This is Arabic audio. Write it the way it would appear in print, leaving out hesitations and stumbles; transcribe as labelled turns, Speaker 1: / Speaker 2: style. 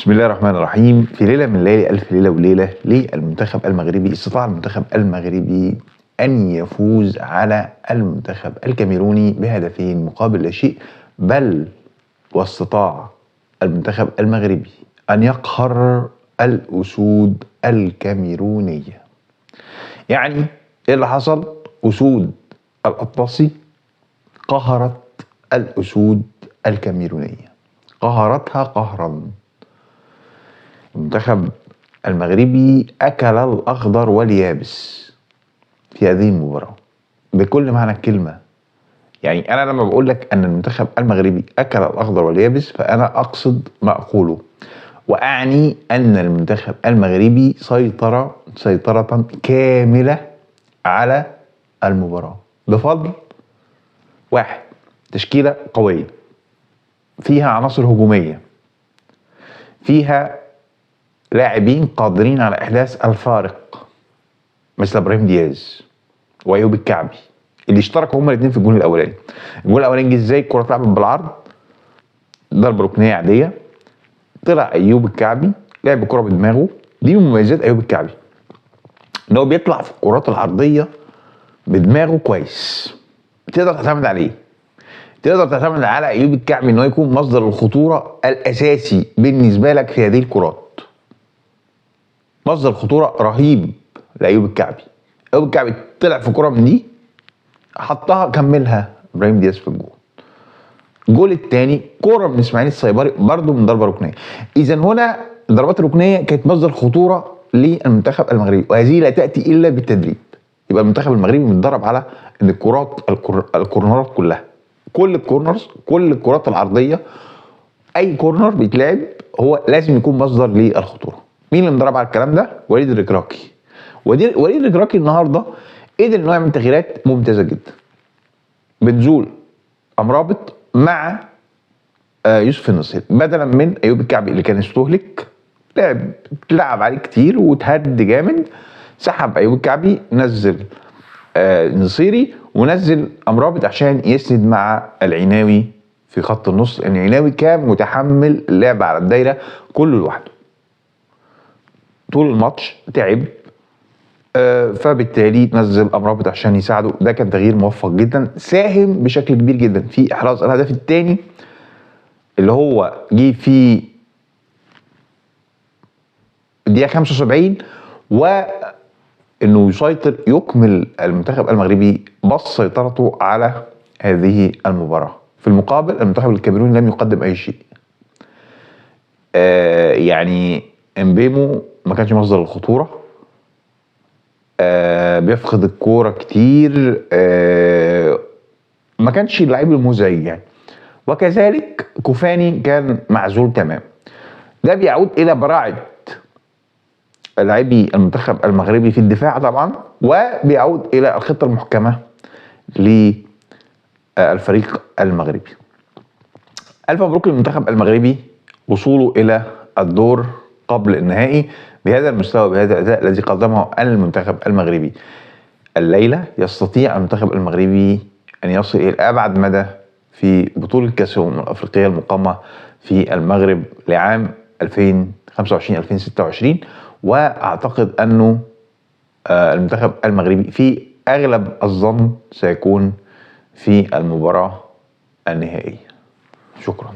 Speaker 1: بسم الله الرحمن الرحيم. في ليلة من الليالي ألف ليلة وليلة للمنتخب المغربي استطاع المنتخب المغربي أن يفوز على المنتخب الكاميروني بهدفين مقابل لا شيء، بل واستطاع المنتخب المغربي أن يقهر الأسود الكاميرونية. يعني إيه اللي حصل؟ أسود الأطلسي قهرت الأسود الكاميرونية، قهرتها قهرا. المنتخب المغربي أكل الأخضر واليابس في هذه المباراة بكل معنى الكلمة. يعني أنا لما بقول لك أن المنتخب المغربي أكل الأخضر واليابس فأنا أقصد ما أقوله، وأعني أن المنتخب المغربي سيطر سيطرة كاملة على المباراة بفضل واحد: تشكيلة قوية فيها عناصر هجومية، فيها لاعبين قادرين على إحداث الفارق مثل إبراهيم دياز وأيوب الكعبي اللي اشتركوا هما الاثنين في الجول الأولاني. الجول الأولاني جه ازاي؟ الكرة اتلعبت بالعرض، ضربة ركنية عادية، طلع أيوب الكعبي لعب الكرة بدماغه. دي من مميزات أيوب الكعبي، إن هو بيطلع في الكرات العرضية بدماغه كويس، تقدر تعتمد عليه. تقدر تعتمد على أيوب الكعبي إن هو يكون مصدر الخطورة الأساسي بالنسبة لك في هذه الكرات. مصدر خطورة رهيب لأيوب الكعبي. أيوب الكعبي طلع في كرة من دي حطها كملها إبراهيم دياز في الجول. الجول الثاني كرة من إسماعيل السيباري برضه من ضربة ركنية. إذا هنا الضربات الركنية كانت مصدر خطورة للمنتخب المغربي، وهذه لا تأتي إلا بالتدريب. يبقى المنتخب المغربي متدرب على إن الكورنرات كلها، كل الكورنرز، كل الكرات العرضية، أي كورنر بيتلعب هو لازم يكون مصدر للخطورة. مين اللي مدرب على الكلام ده؟ وليد الركراكي. وليد الركراكي النهارده قدر انه يعمل تغييرات ممتازه جدا بنزول امرابط مع يوسف النصيري بدلا من ايوب الكعبي اللي كان استهلك، لعب عليه كتير وتهد جامد. سحب ايوب الكعبي، نزل نصيري ونزل امرابط عشان يسند مع العناوي في خط النص، لان العناوي كان متحمل اللعب على الدايره كله لوحده طول الماتش، تعب. فبالتالي نزل امرابط عشان يساعده. ده كان تغيير موفق جدا، ساهم بشكل كبير جدا في احراز الهدف الثاني اللي هو جه في الدقيقه 75، وانه يسيطر يكمل المنتخب المغربي بس سيطرته على هذه المباراه. في المقابل المنتخب الكاميروني لم يقدم اي شيء. يعني امبيمو ما كانش مصدر الخطوره، بيفقد الكوره كتير، ما كانش اللعيب المزعج يعني. وكذلك كوفاني كان معزول تمام. ده بيعود الى براعه لاعبي المنتخب المغربي في الدفاع طبعا، وبيعود الى الخطه المحكمه للفريق المغربي. الف مبروك للمنتخب المغربي وصوله الى الدور قبل النهائي بهذا المستوى، بهذا الاداء الذي قدمه المنتخب المغربي الليله. يستطيع المنتخب المغربي ان يصل الى ابعد مدى في بطوله كاس الامم الافريقيه المقامه في المغرب لعام 2025-2026. واعتقد انه المنتخب المغربي في اغلب الظن سيكون في المباراه النهائيه. شكرا.